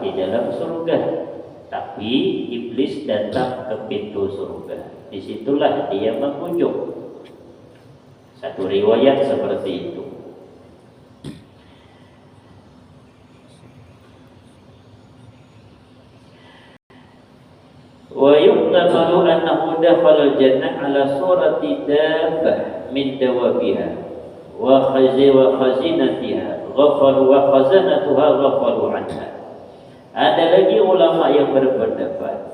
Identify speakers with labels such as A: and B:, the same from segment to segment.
A: di dalam surga, tapi iblis datang ke pintu surga. Disitulah dia mengunjung. Satu riwayat seperti itu. Wa yuqtalu annahu dakhala al-jannah ala surati dabbah min dawabiha wa khazinatiha ghafalu wa khazanatuha ghafalu anha. Ada lagi ulama yang berpendapat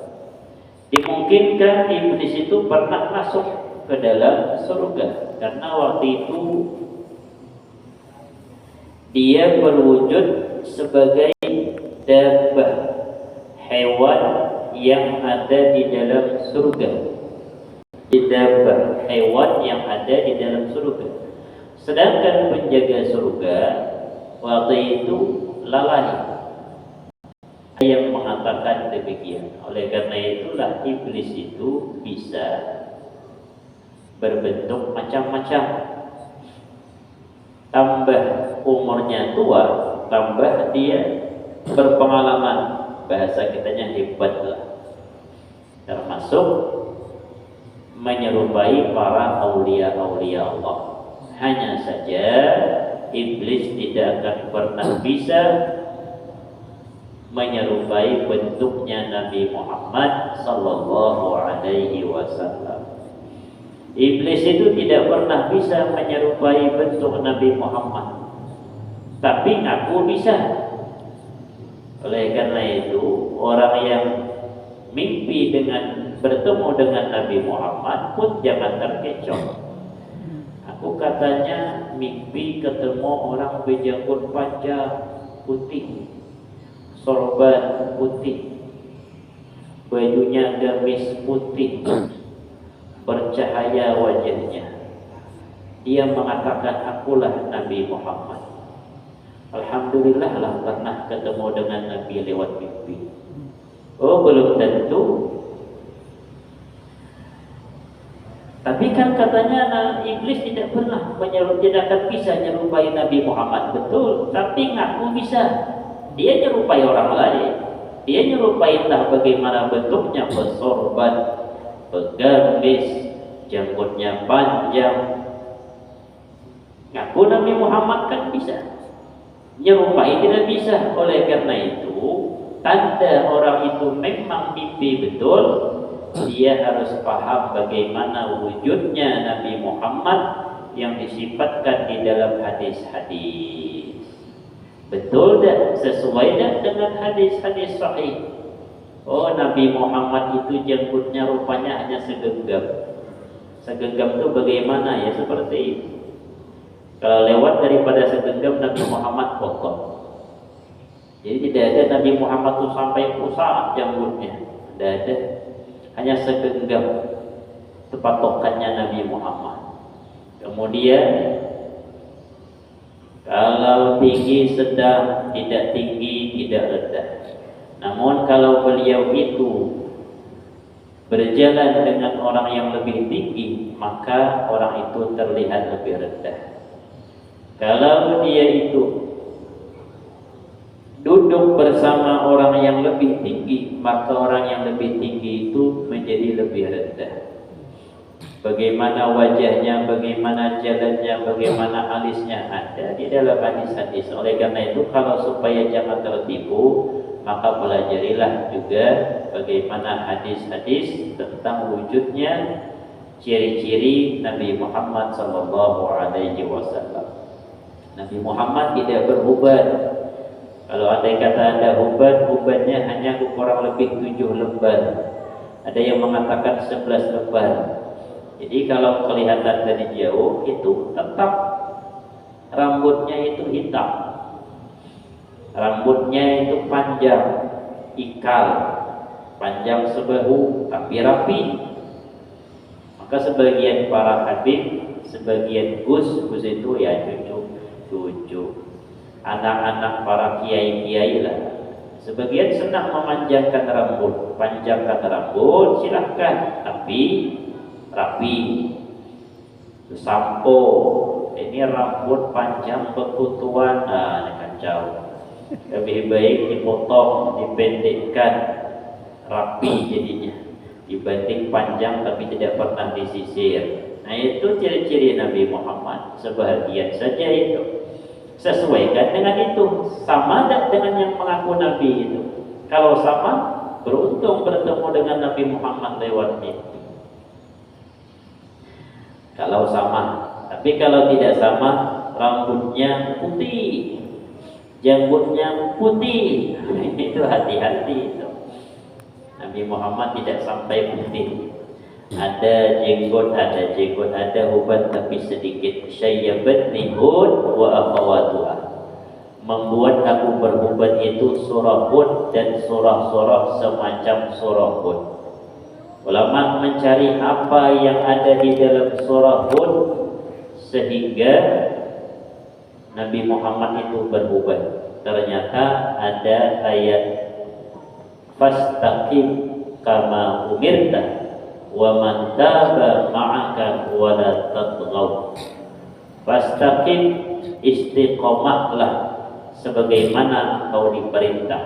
A: dimungkinkan iblis itu pernah masuk ke dalam surga karena waktu itu dia berwujud sebagai dabbah, hewan yang ada di dalam surga. Dabbah, hewan yang ada di dalam surga. Sedangkan penjaga surga waktu itu lalai. Yang mengatakan demikian. Oleh karena itulah iblis itu bisa berbentuk macam-macam. Tambah umurnya tua, tambah dia berpengalaman. Bahasa kitanya hebat lah. Termasuk menyerupai para aulia-aulia Allah. Hanya saja iblis tidak akan pernah bisa menyerupai bentuknya Nabi Muhammad sallallahu alaihi wasallam. Iblis itu tidak pernah bisa menyerupai bentuk Nabi Muhammad, tapi aku bisa. Oleh karena itu, orang yang mimpi dengan bertemu dengan Nabi Muhammad pun jangan terkecoh. Aku katanya mimpi ketemu orang berjanggut panjang putih, sorban putih, bajunya gamis putih, bercahaya wajahnya. Dia mengatakan akulah Nabi Muhammad. Alhamdulillah lah pernah ketemu dengan Nabi lewat mimpi. Oh, belum tentu. Tapi kan katanya iblis tidak pernah tidak akan bisa menyerupai Nabi Muhammad. Betul, tapi ngaku bisa. Dia menyerupai orang lain. Dia menyerupai entah bagaimana bentuknya, bersorban, bergamis, janggutnya panjang. Ngaku Nabi Muhammad kan bisa. Menyerupai tidak bisa. Oleh karena itu, tanda orang itu memang mimpi betul, dia harus paham bagaimana wujudnya Nabi Muhammad yang disifatkan di dalam hadis-hadis. Betul tak? Sesuai tak dengan hadis-hadis sahih? Oh, Nabi Muhammad itu janggutnya rupanya hanya segenggam. Segenggam itu bagaimana ya? Seperti itu. Kalau lewat daripada segenggam, Nabi Muhammad potong. Jadi tidak ada Nabi Muhammad itu sampai pusat janggutnya. Tidak ada. Hanya segenggam patokannya Nabi Muhammad. Kemudian kalau tinggi sedang, tidak tinggi, tidak rendah. Namun kalau beliau itu berjalan dengan orang yang lebih tinggi, maka orang itu terlihat lebih rendah. Kalau dia itu duduk bersama orang yang lebih tinggi, maka orang yang lebih tinggi itu menjadi lebih rendah. Bagaimana wajahnya, bagaimana jalannya, bagaimana alisnya ada di dalam hadis-hadis. Oleh karena itu, kalau supaya jangan tertipu, maka pelajarilah juga bagaimana hadis-hadis tentang wujudnya, ciri-ciri Nabi Muhammad sallallahu alaihi wasallam. Nabi Muhammad tidak beruban. Kalau ada yang kata ada ubannya hanya kurang lebih 7 lembar. Ada yang mengatakan 11 lembar. Jadi kalau kelihatan dari jauh itu tetap rambutnya itu hitam. Rambutnya itu panjang, ikal, panjang sebahu tapi rapi. Maka sebagian para habib, sebagian gus itu ya cucu, anak-anak para kiai-kiai lah. Sebagian senang memanjangkan rambut, panjangkan rambut silahkan, tapi rapi, sampo. Ini rambut panjang berkutuan, nah ini kacau. Lebih baik dipotong, dipendekkan, rapi jadinya, dibanding panjang tapi tidak pernah disisir. Nah itu ciri-ciri Nabi Muhammad. Sebahagian saja itu sesuaikan dengan itu. Sama tak dengan yang mengaku Nabi itu? Kalau sama, beruntung bertemu dengan Nabi Muhammad lewat itu. Kalau sama, tapi kalau tidak sama, rambutnya putih, janggutnya putih, itu hati-hati itu. Nabi Muhammad tidak sampai putih. Ada jenggot, ada uban tapi sedikit. Syayyabatni Hud wa akhawatuha. Membuat aku beruban itu surah Hud dan surah-surah semacam surah Hud. Ulama mencari apa yang ada di dalam surah Hud sehingga Nabi Muhammad itu beruban. Ternyata ada ayat fastaqim kama umirta wa man taba ma'aka wa la tatghaw. Fastaqim, istiqomahlah sebagaimana engkau diperintah.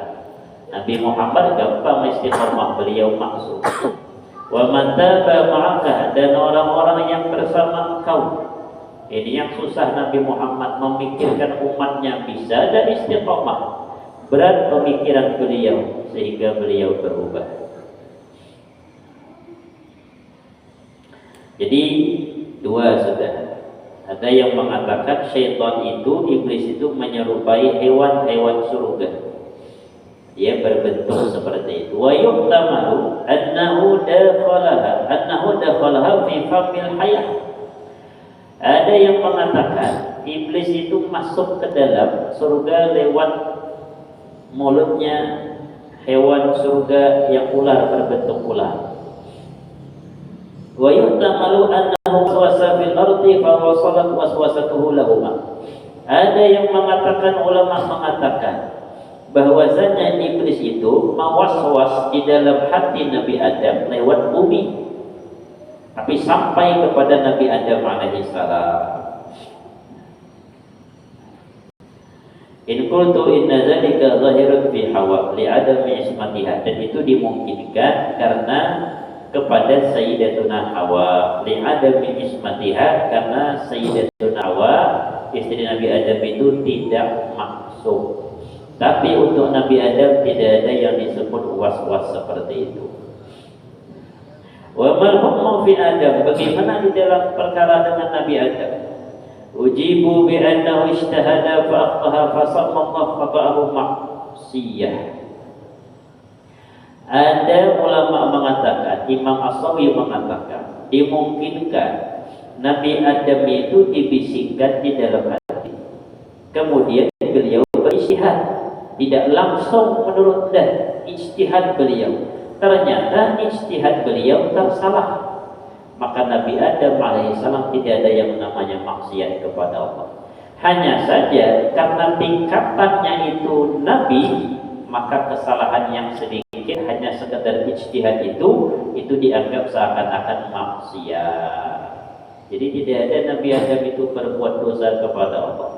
A: Nabi Muhammad gampang istiqomah, beliau maksud. Wa man taba ma'aka, dan orang-orang yang bersama engkau. Ini yang susah Nabi Muhammad, memikirkan umatnya bisa dan istiqomah. Berat pemikiran beliau sehingga beliau berubah. Jadi dua sudah. Ada yang mengatakan syaitan itu, iblis itu menyerupai hewan-hewan surga. Dia berbentuk seperti itu. Wa yuhtamalu annahu dakhalaha fi famil hayah. Ada yang mengatakan iblis itu masuk ke dalam surga lewat mulutnya hewan surga yang ular, berbentuk ular. Wa yuhtamalu annahu waswasa fil ardi fa wasalat waswasatuhu lahuma. Ada yang mengatakan, ulama mengatakan bahwasanya iblis itu mewaswas di dalam hati Nabi Adam lewat bumi, tapi sampai kepada Nabi Adam alaihissalam. In qultu inna dzalika zahirun fi Hawa li adami ismatiha, dan itu dimungkinkan karena kepada Sayyidatuna Hawa, li adami ismatiha, karena Sayyidatuna Hawa istri Nabi Adam itu tidak maksum. Tapi untuk Nabi Adam tidak ada yang disebut was-was seperti itu. Wa mal hukmu fi Adam, bagaimana di dalam perkara dengan Nabi Adam? Ujibu bi annahu ijtahada fa akhtaha fa sammallahu khata'ahu ma'siyah. Ada ulama mengatakan, Imam As-Sawi mengatakan, dimungkinkan Nabi Adam itu dibisikkan di dalam hati. Kemudian beliau berijtihad, tidak langsung menurut ijtihad beliau. Ternyata ijtihad beliau tersalah. Maka Nabi Adam alaihissalam tidak ada yang namanya maksiat kepada Allah. Hanya saja karena tingkatannya itu Nabi, maka kesalahan yang sedikit hanya sekedar ijtihad itu dianggap seakan-akan maksiat. Jadi tidak ada Nabi Adam itu berbuat dosa kepada Allah.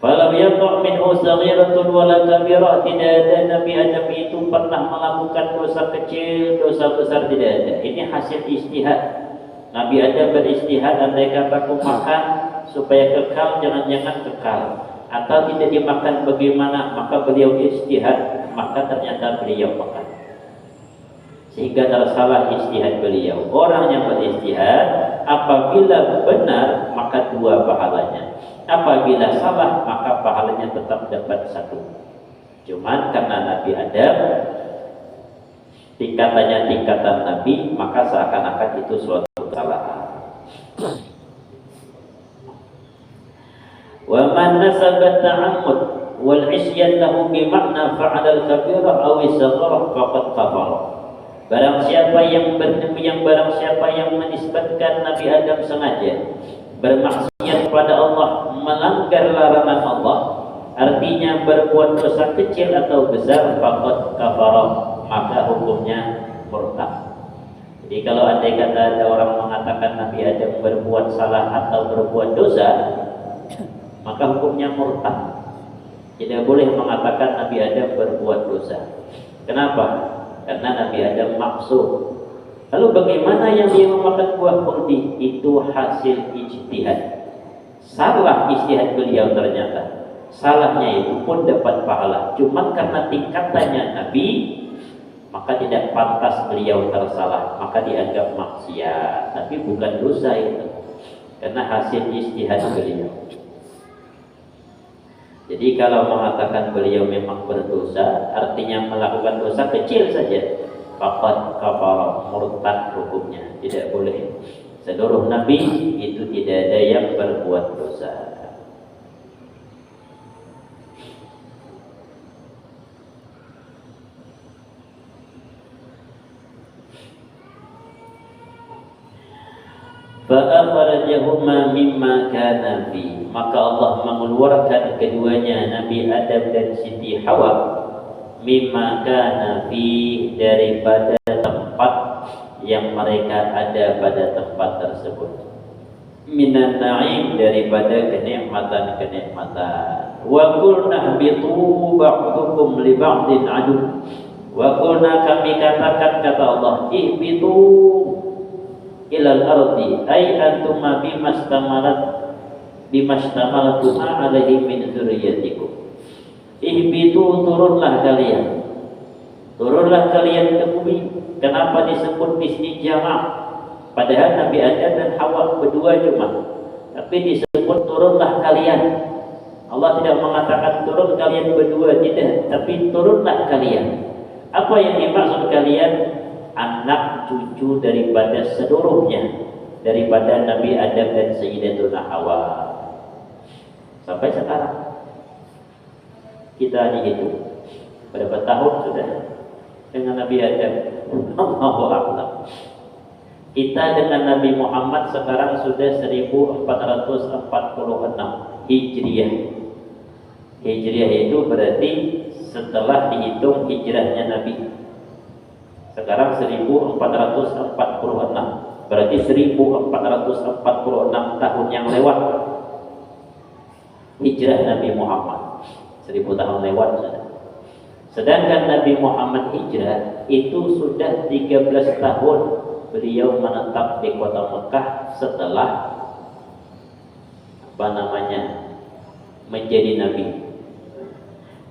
A: Falam yaqa' minhu saghiratun wala kabirah, tidak ada Nabi Adam itu pernah melakukan dosa kecil, dosa besar, tidak ada. Ini hasil ijtihad. Nabi Adam berijtihad, andai kataku makan supaya kekal, jangan-jangan kekal, atau tidak dimakan bagaimana, maka beliau ijtihad, maka ternyata beliau makan, sehingga tersalah ijtihad beliau. Orang yang berijtihad apabila benar maka 2 pahalanya, apabila salah maka pahalanya tetap dapat 1. Cuman karena Nabi Adam tingkatannya tingkatan Nabi, maka seakan-akan itu suatu kesalahan. Wa man nasaba ta'ammud wal isyan lahu bi makna fa'ala al-kabirah aw as-saghirah faqad kafara. Barang siapa yang menisbatkan Nabi Adam sengaja bermaksiat kepada Allah, melanggar larangan Allah, artinya berbuat dosa kecil atau besar, faqad kafara, maka hukumnya murtad. Jadi kalau andai kata ada orang mengatakan Nabi Adam berbuat salah atau berbuat dosa, maka hukumnya murtad. Tidak boleh mengatakan Nabi Adam berbuat dosa. Kenapa? Karena Nabi Adam maksum. Lalu bagaimana yang dia memakan buah khuldi? Itu hasil ijtihad. Salah ijtihad beliau ternyata. Salahnya itu pun dapat pahala. Cuman karena tingkatannya Nabi, maka tidak pantas beliau tersalah, maka dianggap maksiat. Tapi bukan dosa itu, karena hasil ijtihad beliau. Jadi kalau mengatakan beliau memang berdosa, artinya melakukan dosa kecil saja, faqad kafara, murtad hukumnya. Tidak boleh. Seluruh nabi itu tidak ada yang berbuat dosa. Fa'akhrajahuma mimma kana fi, maka Allah mengeluarkan keduanya Nabi Adam dan Siti Hawa mimma kana fi, daripada tempat yang mereka ada pada tempat tersebut, minan na'im, daripada kenikmatan-kenikmatan. Wa qulna bitu ba'dukum li ba'din adu, wa qulna, kami katakan, kata Allah, ihbitu ilal ardi ay antuma bimastamalatuha alaihi min zurriyatikum. Ihbitu, turunlah kalian ke bumi. Kenapa disebut di sini jamak? Padahal Nabi Adam dan Hawa berdua cuma, tapi disebut turunlah kalian. Allah tidak mengatakan turun kalian berdua, tidak, tapi turunlah kalian. Apa yang dimaksud kalian? Anak cucu daripada seluruhnya, daripada Nabi Adam dan Sayyidatuna Hawa. Sampai sekarang kita dihitung berapa tahun sudah dengan Nabi Adam? Allahu Akbar. Kita dengan Nabi Muhammad sekarang sudah 1446 Hijriah. Hijriah itu berarti setelah dihitung hijrahnya Nabi. Sekarang 1446, berarti 1446 tahun yang lewat hijrah Nabi Muhammad. 1000 tahun lewat sudah. Sedangkan Nabi Muhammad hijrah itu sudah 13 tahun beliau menetap di kota Mekah setelah menjadi nabi.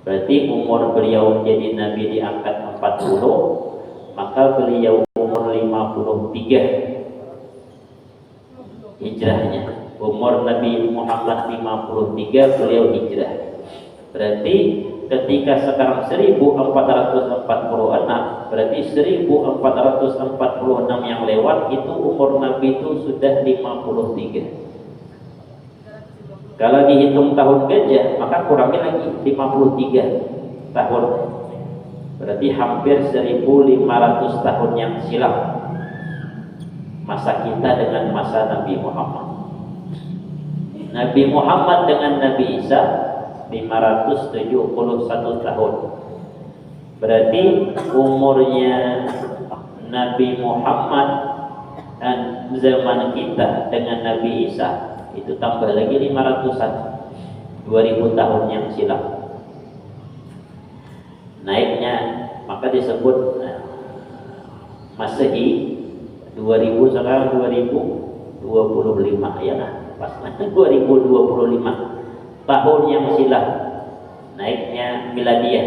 A: Berarti umur beliau menjadi nabi diangkat 40, maka beliau umur 53 hijrahnya. Umur Nabi Muhammad 53, beliau hijrah. Berarti ketika sekarang 1446, berarti 1446 yang lewat itu umur Nabi itu sudah 53. Kalau dihitung tahun gajah, maka kurangi lagi 53 tahun. Berarti hampir 1500 tahun yang silam masa kita dengan masa Nabi Muhammad. Nabi Muhammad dengan Nabi Isa 571 tahun. Berarti umurnya Nabi Muhammad dan zaman kita dengan Nabi Isa itu tambah lagi 500-an, 2000 tahun yang silam naiknya. Maka disebut Masehi 2000, sekarang 2025 ya lah, pas 2025 tahun yang silam naiknya miladiah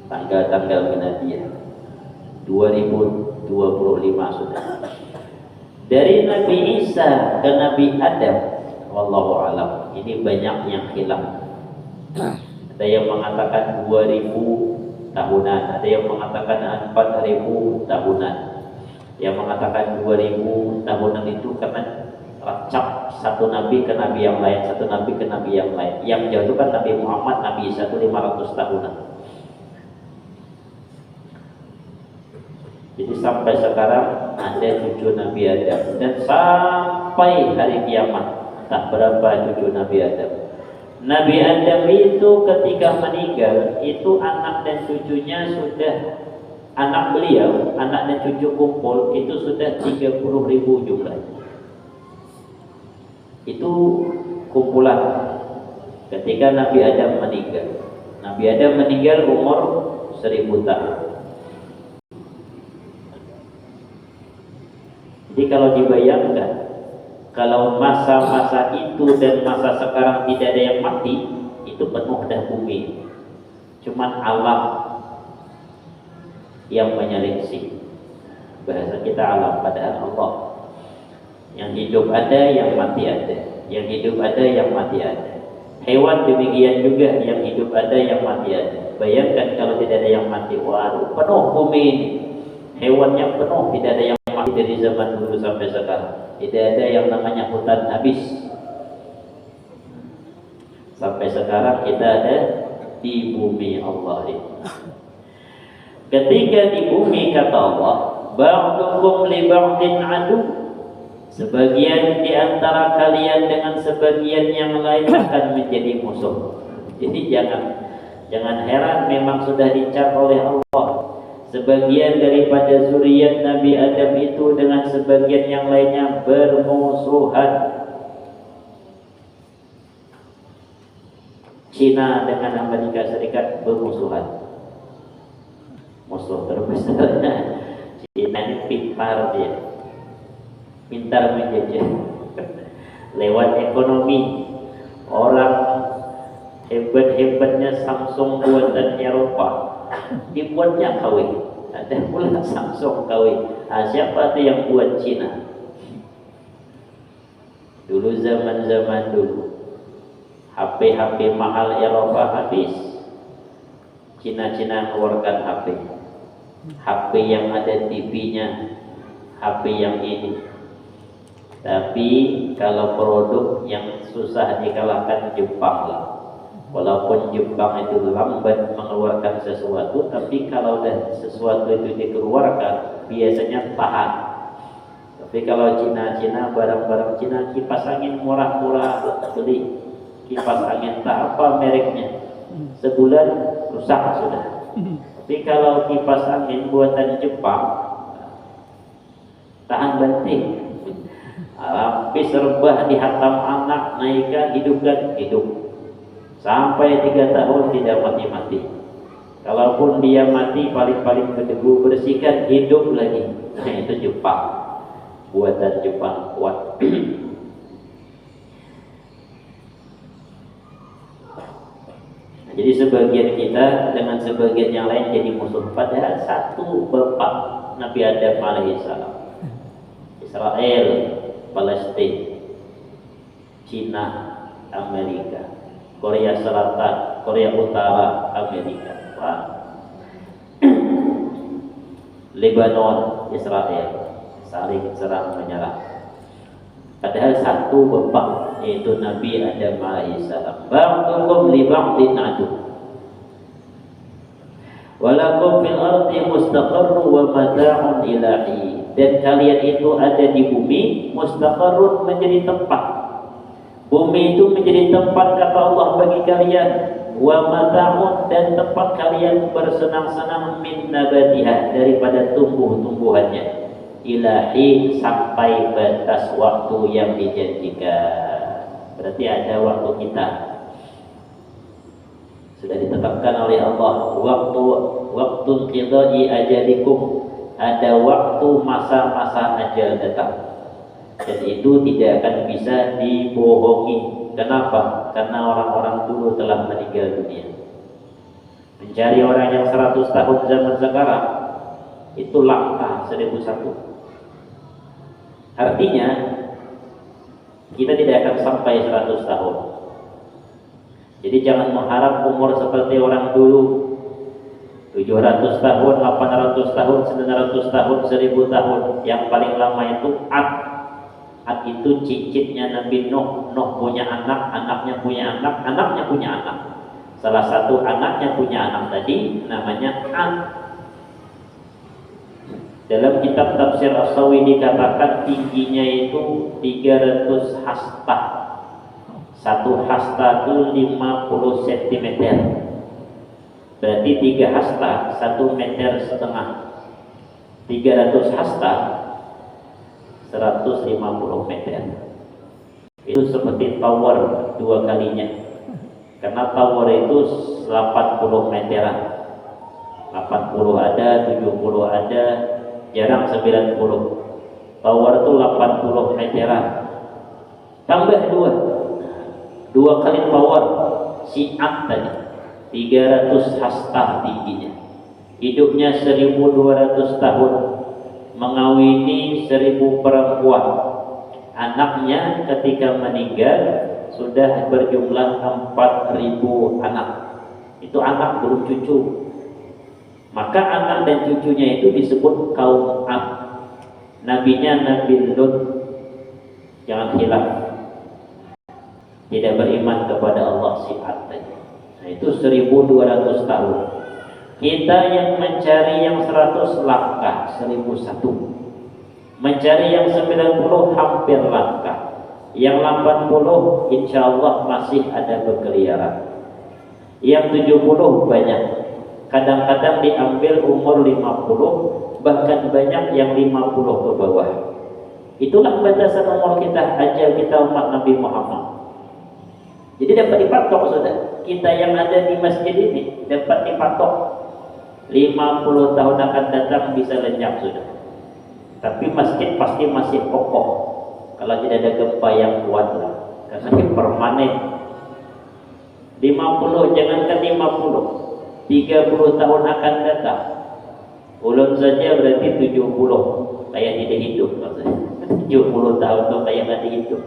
A: tanggal miladiah 2025 sudah. Dari Nabi Isa ke Nabi Adam, wallahu alam, ini banyak yang khilaf. Ada yang mengatakan 2000 tahunan, ada yang mengatakan 4000 tahunan. Yang mengatakan 2000 tahunan itu karena racap satu nabi ke nabi yang lain, satu nabi ke nabi yang lain. Yang jauh itu kan Nabi Muhammad, Nabi Isa itu 500 tahunan. Jadi sampai sekarang ada cucu Nabi Adam, dan sampai hari kiamat tak berapa cucu Nabi Adam. Nabi Adam itu ketika meninggal itu anak dan cucunya sudah, anak beliau, anak dan cucu kumpul itu sudah 30.000 jumlahnya. Itu kumpulan ketika Nabi Adam meninggal. Nabi Adam meninggal umur 1000 tahun. Jadi kalau dibayangkan, kalau masa-masa itu dan masa sekarang tidak ada yang mati, itu penuh dah bumi. Cuman alam yang menyeleksi. Bahasa kita alam, padahal Allah. Yang hidup ada, yang mati ada. Yang hidup ada, yang mati ada. Hewan demikian juga, yang hidup ada, yang mati ada. Bayangkan kalau tidak ada yang mati, waduh, penuh bumi ini. Hewannya penuh, tidak ada yang mati dari zaman dulu sampai sekarang. Tidak ada yang namanya hutan habis. Sampai sekarang kita ada di bumi Allah ini. Ketika di bumi kata Allah, ba'dukum li ba'din adu. Sebagian di antara kalian dengan sebagian yang lain akan menjadi musuh. Jadi jangan heran, memang sudah dicap oleh Allah. Sebagian daripada zuriat Nabi Adam itu dengan sebagian yang lainnya bermusuhan. Cina dengan Amerika Serikat bermusuhan. Musuh terbesarnya Cina ini pintar dia, pintar menjajah lewat ekonomi. Orang hebat-hebatnya Samsung buatan Eropa dibuatnya KW. Ada pula Samsung KW. Siapa tuh yang buat? Cina. Dulu zaman dulu HP mahal Eropa habis, Cina mengeluarkan HP yang ada TV-nya, HP yang ini. Tapi kalau produk yang susah dikalahkan Jepang lah. Walaupun Jepang itu lambat mengeluarkan sesuatu, tapi kalau dah sesuatu itu dikeluarkan biasanya tahan. Tapi kalau Cina barang-barang Cina, kipas angin murah-murah beli, kipas angin tak apa mereknya, sebulan rusak sudah. Tapi kalau kipas angin buatan Jepang tahan banting. Habis rebah dihantam anak, naikkan, hidupkan, hidup. Sampai 3 tahun tidak mati-mati. Kalaupun dia mati, paling-paling berdebu, bersihkan, hidup lagi. Nah itu Jepang, buatan Jepang kuat. Jadi sebagian kita dengan sebagian yang lain jadi musuh. Padahal satu bapak, Nabi Adam alaihissalam. Israel, Palestina, Cina, Amerika, Korea Selatan, Korea Utara, Amerika, Lebanon, Israel, saling serang menyerang. Padahal satu bapak, yaitu Nabi Adam alaihissalam. Ba'dukum li ba'din adu. Walakum fil ardi mustaqarrun wa mata'un ilahi. Dan kalian itu ada di bumi, mustaqarrun menjadi tempat. Bumi itu menjadi tempat kata Allah bagi kalian, wa mata'un, dan tempat kalian bersenang-senang min nabatiha, daripada tumbuh-tumbuhannya, ilahi, sampai batas waktu yang dijanjikan. Berarti ada waktu kita, sudah ditetapkan oleh Allah, waktu qidai ajalikum, ada waktu masa-masa ajal datang. Dan itu tidak akan bisa dibohongi. Kenapa? Karena orang-orang dulu telah meninggal dunia. Mencari orang yang 100 tahun zaman sekarang itu langkah 1001. Artinya kita tidak akan sampai 100 tahun. Jadi jangan mengharap umur seperti orang dulu, 700 tahun, 800 tahun, 900 tahun, 1000 tahun. Yang paling lama itu Ad itu cicitnya Nabi Nuh. Nuh punya anak, anaknya punya anak, anaknya punya anak. Salah satu anaknya punya anak tadi namanya Ad. Dalam kitab Tafsir As-Sawi dikatakan tingginya itu 300 hasta. Satu hasta itu 50 cm. Berarti 3 hasta 1,5 meter. 300 hasta 150 meter. Itu seperti tower 2 kalinya. Karena tower itu 80 meteran. 80 ada, 70 ada, jarang 90. Tower itu 80 meteran. Tambah dua kali power siat tadi, 300 hasta tingginya. Hidupnya 1200 tahun, mengawini 1000 perempuan. Anaknya ketika meninggal sudah berjumlah 4000 anak. Itu anak belum cucu. Maka anak dan cucunya itu disebut kaum Ad. Nabinya Nabi Lut. Jangan hilaf, tidak beriman kepada Allah sifat tadi. Nah, itu 1200 tahun. Kita yang mencari yang 100 langkah, 1001. Mencari yang 90 hampir langkah. Yang 80 insya Allah masih ada berkeliaran. Yang 70 banyak. Kadang-kadang diambil umur 50, bahkan banyak yang 50 ke bawah. Itulah batasan umur kita, ajal kita umat Nabi Muhammad. Jadi dapat dipatok sudah. Kita yang ada di masjid ini dapat dipatok 50 tahun akan datang bisa lenyap sudah. Tapi masjid pasti masih kokoh kalau tidak ada gempa yang kuat lah. Karena ini permanen. 50, jangankan 50, 30 tahun akan datang. Ulun saja berarti 70, kayak tidak hidup maksudnya. 70 tahun tuh kayak tidak hidup.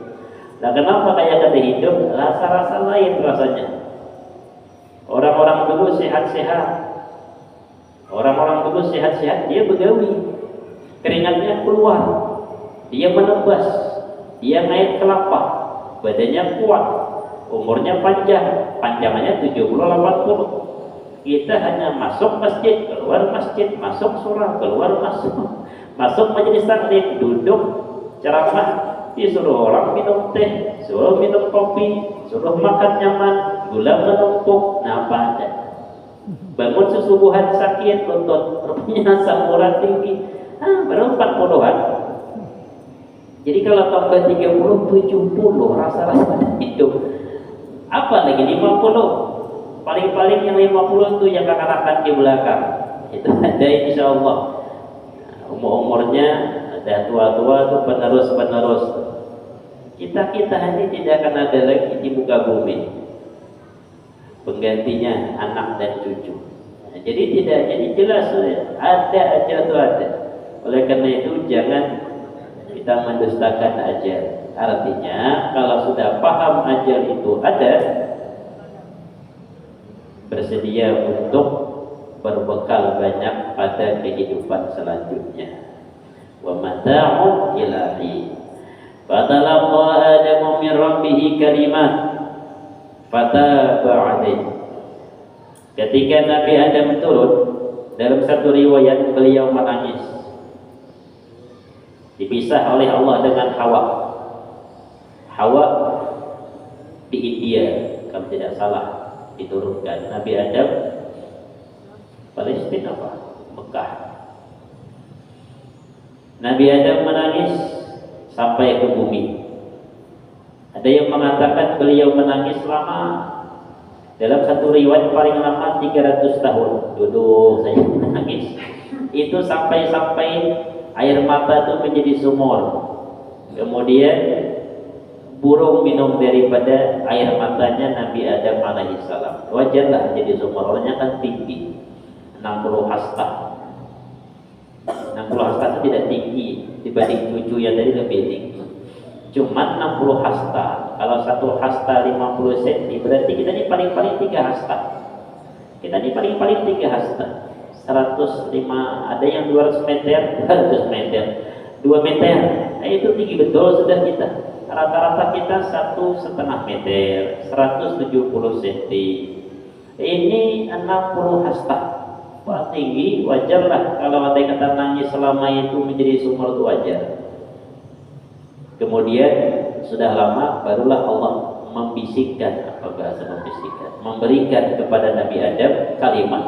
A: Nah, kenapa kayak tidak hidup? Rasa-rasa lain rasanya. Orang-orang dulu sehat-sehat. Orang-orang dulu sehat-sehat, dia begawi. Keringatnya keluar. Dia menebas. Dia naik kelapa. Badannya kuat. Umurnya panjang. Panjangannya 70-80. Kita hanya masuk masjid, keluar masjid, masuk surah, keluar masuk. Masuk majelis taklim, duduk, ceramah, disuruh orang minum teh, suruh minum kopi, suruh makan nyaman, gula menumpuk, nah apa ada. Bangun susubuhan sakit, lutut, rupanya asam urat tinggi, baru 40-an. Jadi kalau tambah 30, 70, rasa-rasa hidup. Apa lagi 50? Paling-paling yang 50 itu yang akan di belakang. Itu ada insya Allah. Umur-umurnya ada tua-tua itu penerus-penerus. Kita ini tidak akan ada lagi di muka bumi. Penggantinya anak dan cucu. Nah, jadi jelas ada aja tuh ada. Oleh karena itu jangan kita mendustakan ajal. Artinya kalau sudah paham ajal itu ada, bersedia untuk berbekal banyak pada kehidupan selanjutnya. Wa mata'un ilahi. Fatalaqa Adamu min rabbih kalimat fataba alaihi. Ketika Nabi Adam turun, dalam satu riwayat beliau menangis. Dipisah oleh Allah dengan Hawa. Hawa di India kalau tidak salah diturunkan. Nabi Adam Palestina apa? Mekah. Nabi Adam menangis sampai ke bumi. Ada yang mengatakan beliau menangis lama. Dalam satu riwayat paling lama 300 tahun. Duduk saya menangis. Itu sampai air mata itu menjadi sumur. Kemudian burung minum daripada air matanya Nabi Adam alaihissalam. Wajarlah jadi sumur, orangnya kan tinggi 60 hasta. 60 hasta itu tidak tinggi dibanding cucu yang tadi lebih tinggi. Cuma 60 hasta. Kalau satu hasta 50 cm berarti kita ini paling-paling 3 hasta. Kita ini paling-paling 3 hasta. 105, ada yang 200 meter, 200 meter, 2 meter. Nah, itu tinggi betul sudah kita. Rata-rata kita 1,5 meter, 170 cm. Ini 60 hasta. Wah, tinggi, wajarlah kalau ada yang kata nangis selama itu menjadi sumur itu wajar. Kemudian sudah lama barulah Allah membisikkan, apa bahasa membisikkan, memberikan kepada Nabi Adam kalimat,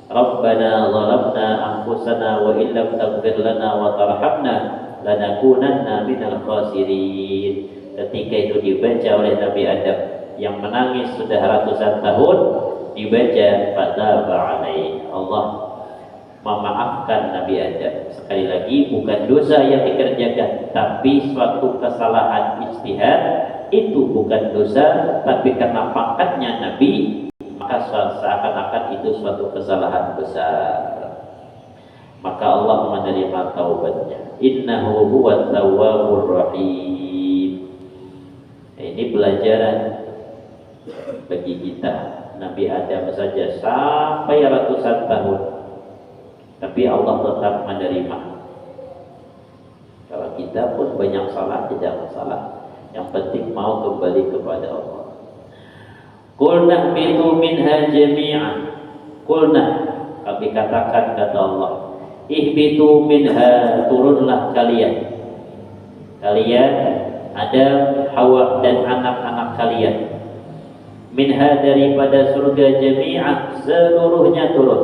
A: Rabbana zalamna anfusana wa illam taghfir lana wa tarhamna lanakunanna minal khasirin. Ketika itu dibaca oleh Nabi Adam, yang menangis sudah ratusan tahun, dibaca fataba alaih, Allah memaafkan Nabi Adam. Sekali lagi, bukan dosa yang dikerjakan, tapi suatu kesalahan ijtihad. Itu bukan dosa, tapi karena pangkatnya Nabi, maka seakan-akan itu suatu kesalahan besar. Maka Allah menerima taubatnya. Innahu huwat tawwabur rahim. Ini pelajaran bagi kita. Nabi Adam saja sampai ratusan tahun, tapi Allah tetap menerima. Kalau kita pun banyak salah, tidak masalah. Yang penting mau kembali kepada Allah. Qulna bitu minha jami'an. Qulna, kami katakan, kata Allah, ihbitu minha, turunlah kalian. Kalian, Adam, Hawa dan anak-anak kalian. Minha, daripada surga, jami'an, seluruhnya turun.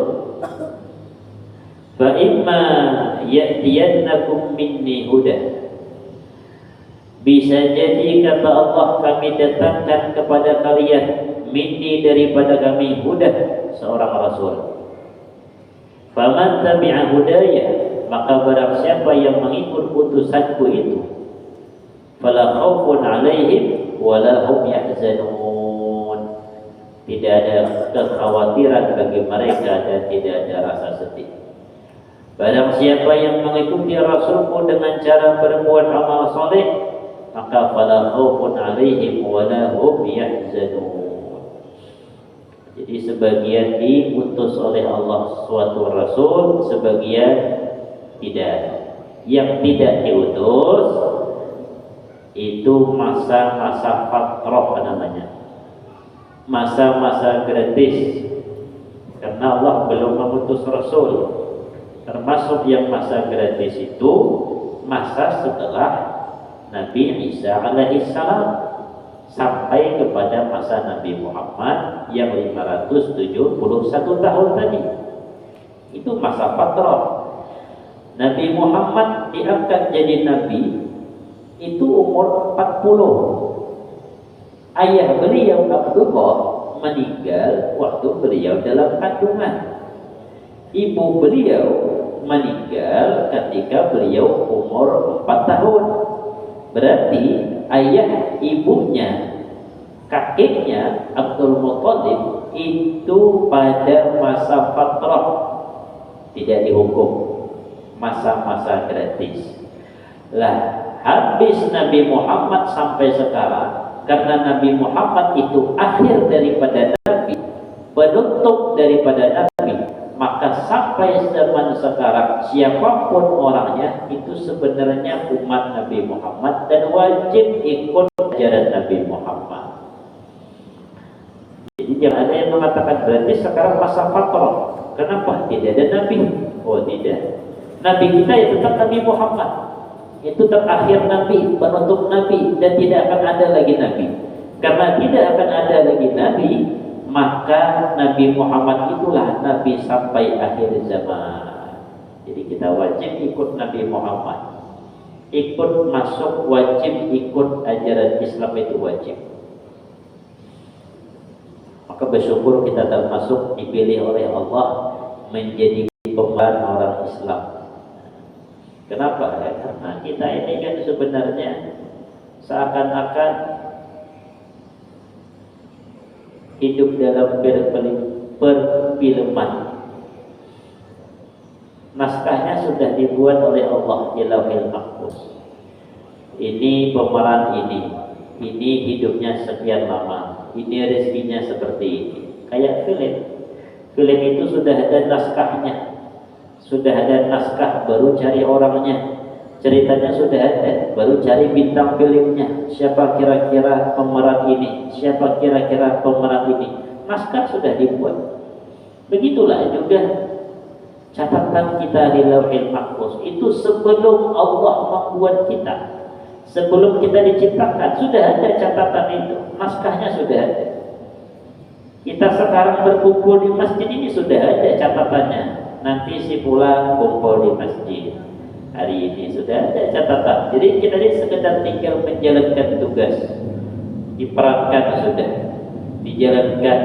A: Fa imma ya'tiyannakum minni huda. Bisa jadi, kata Allah, kami datangkan kepada kalian minni, daripada kami, huda, seorang rasul. Faman tabi'a hudaya, maka barang siapa yang mengikut utusanku itu, fala khaufun alaihim wala hum yahzanun. Tidak ada kekhawatiran bagi mereka dan tidak ada rasa sedih. Barang siapa yang mengikuti Rasulku dengan cara berbuat amal soleh, maka fala khaufun alaihim wala hum yahzanun. Jadi sebagian diutus oleh Allah suatu rasul, sebagian tidak. Yang tidak diutus itu masa-masa fatrah namanya, masa-masa gratis, karena Allah belum mengutus rasul. Termasuk yang masa gratis itu masa setelah Nabi Isa alaihissalam sampai kepada masa Nabi Muhammad yang 571 tahun tadi. Itu masa fatrah. Nabi Muhammad diangkat jadi nabi itu umur 40. Ayah beliau Abdullah meninggal waktu beliau dalam kandungan. Ibu beliau meninggal ketika beliau umur 4 tahun. Berarti ayah ibunya, kakeknya Abdul Muthalib itu pada masa fatrah, tidak dihukum, masa-masa gratis. Lah, habis Nabi Muhammad sampai sekarang, karena Nabi Muhammad itu akhir daripada Nabi, penutup daripada Nabi, maka sampai zaman sekarang siapapun orangnya itu sebenarnya umat Nabi Muhammad dan wajib ikut ajaran Nabi Muhammad. Jadi jangan ada yang mengatakan berarti sekarang masa fatrah. Kenapa? Tidak ada Nabi. Oh tidak. Nabi kita ya tetap Nabi Muhammad. Itu terakhir Nabi, penutup Nabi, dan tidak akan ada lagi Nabi. Karena tidak akan ada lagi Nabi, maka Nabi Muhammad itulah Nabi sampai akhir zaman. Jadi kita wajib ikut Nabi Muhammad, ikut masuk, wajib ikut ajaran Islam, itu wajib. Maka bersyukur kita termasuk dipilih oleh Allah menjadi pembela orang Islam. Kenapa? Ya, karena kita ini kan sebenarnya seakan-akan hidup dalam perfilman. Naskahnya sudah dibuat oleh Allah di Lauhil Mahfuz. Ini pemeran ini hidupnya sekian lama, ini rezekinya seperti ini. Kayak film. Film itu sudah ada naskahnya, sudah ada naskah, baru cari orangnya. Ceritanya sudah ada, baru cari bintang filmnya. Siapa kira-kira pemeran ini? Siapa kira-kira pemeran ini? Naskah sudah dibuat. Begitulah juga catatan kita di Lauhil Mahfuz. Itu sebelum Allah membuat kita, sebelum kita diciptakan, sudah ada catatan itu. Naskahnya sudah ada. Kita sekarang berkumpul di masjid ini sudah ada catatannya. Nanti si fulan kumpul di masjid hari ini, sudah ada catatan. Jadi kita ini sekedar tinggal menjalankan tugas. diperankan sudah, dijalankan.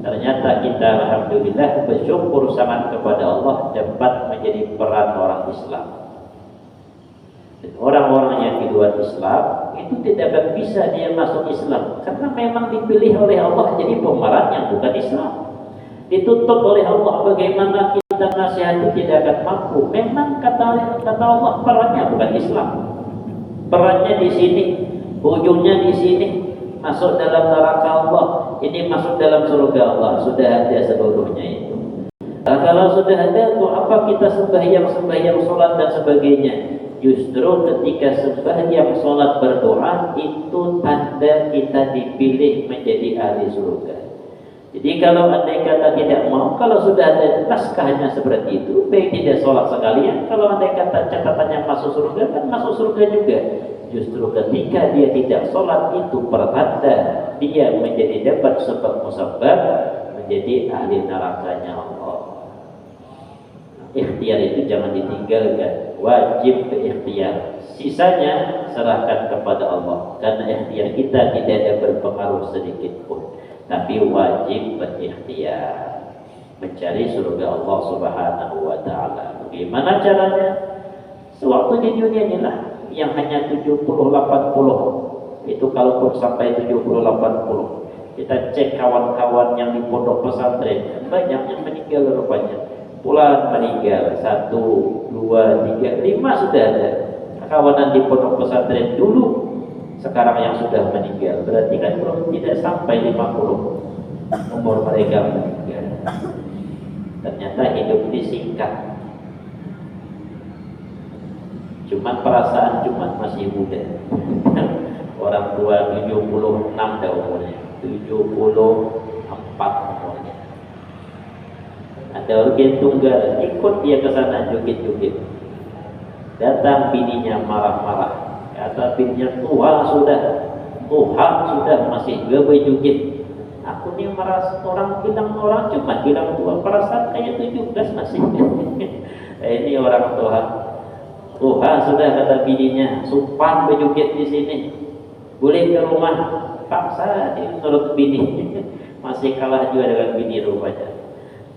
A: Ternyata kita alhamdulillah bersyukur sangat kepada Allah dapat menjadi peran orang Islam. Dan orang-orang yang di luar Islam itu tidak akan bisa dia masuk Islam karena memang dipilih oleh Allah jadi pemeran yang bukan Islam. Ditutup oleh Allah, bagaimana kita nasihati tidak akan mampu. Memang kata Allah perannya bukan Islam. Perannya di sini, ujungnya di sini. Masuk dalam neraka Allah, ini masuk dalam surga Allah. Sudah ada seluruhnya itu. Nah, kalau sudah ada, untuk apa kita sembahyang, sholat dan sebagainya? Justru ketika sembahyang, sholat, berdoa itu tanda kita dipilih menjadi ahli surga. Jadi kalau andai kata tidak mau, kalau sudah ada naskahnya seperti itu, baik tidak sholat sekalian. Kalau andai kata catatannya masuk surga, kan masuk surga juga. Justru ketika dia tidak sholat itu pertanda dia menjadi dapat sebab musabab menjadi ahli nerakanya Allah. Ikhtiar itu jangan ditinggalkan, wajib berikhtiar. Sisanya serahkan kepada Allah, karena ikhtiar kita tidak ada berpengaruh sedikit pun. Tapi wajib berikhtiar mencari surga Allah Subhanahu wa taala. Bagaimana caranya? Sewaktu di dunia inilah yang hanya 70-80 itu, kalaupun sampai 70-80 kita cek kawan-kawan yang di pondok pesantren banyak yang meninggal rupanya. Pulang meninggal 1, 2, 3, 5 sudah ada kawanan di pondok pesantren dulu. Sekarang yang sudah meninggal berarti kan belum tidak sampai 50 umur mereka meninggal. Ternyata hidup disingkat. Cuman perasaan cuman masih muda. Orang tua 76 dah umurnya, 74 umurnya. Ada organ tunggal ikut dia ke sana joget-joget. Datang bininya marah-marah. Kata bininya, tua sudah masih gawe joget. Aku nih merasa orang cuma bilang tua, perasaan kayak 17 masih. Ini orang tua. Sudah kata bininya, supan berjoget di sini. Boleh ke rumah, paksa menurut bini. Masih kalah juga dengan bini rupanya.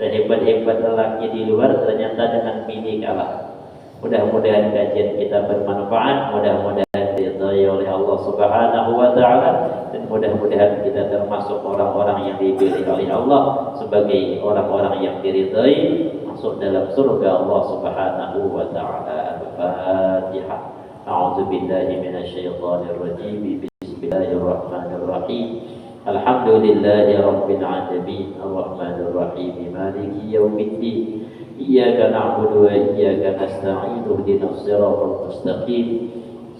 A: Sehebat-hebat lelaki di luar ternyata dengan bini kalah. Mudah-mudahan kajian kita bermanfaat, mudah-mudahan diridhai oleh Allah Subhanahu wa taala, dan mudah-mudahan kita termasuk orang-orang yang dipilih oleh Allah sebagai orang-orang yang diridhai masuk dalam surga Allah Subhanahu wa taala. Al-Fatihah. A'udzu billahi minasyaitonir rajim. Bismillahirrahmanirrahim. Alhamdulillahi rabbil alamin. Arrahmanir rahim. Maliki yaumiddin. Iyyaka na'budu wa iyyaka nasta'in. Ihdinas siratal mustaqim.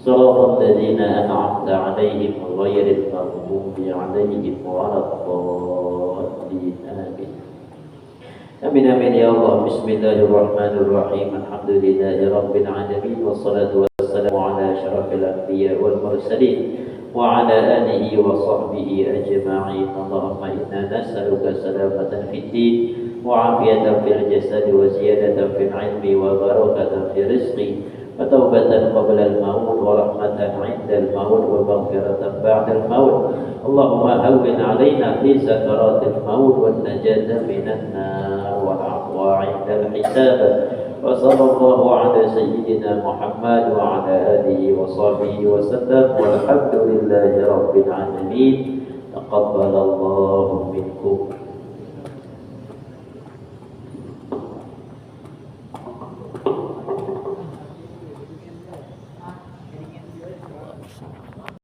A: Shiratal ladzina an'amta 'alaihim ghairil maghdubi 'alaihim waladdallin. Amin. Amin amin ya Allah. Bismillahirrahmanirrahim. Alhamdulillahi rabbil alamin. Wassalatu wassalamu ala asyrafil anbiya wal mursalin wa ala alihi wa sahbihi ajma'in. Allahumma inna nas'aluka salamatan fid din wa 'afiyatan fil jasad wa ziyadatan fil 'ilmi wa barakatan fil rizqi wa taubatan qabla al-maut wa rahmatan 'inda al-maut wa maghfiratan ba'da al-maut. Allahumma hawwin 'alaina fi sakaratil maut wan najata minan nar wal 'afwa 'inda al-hisab. Wa sallallahu 'ala sayyidina Muhammad wa 'ala alihi wa sahbihi wa sallam. Walhamdulillahi rabbil alamin. Taqabbalallahu minkum.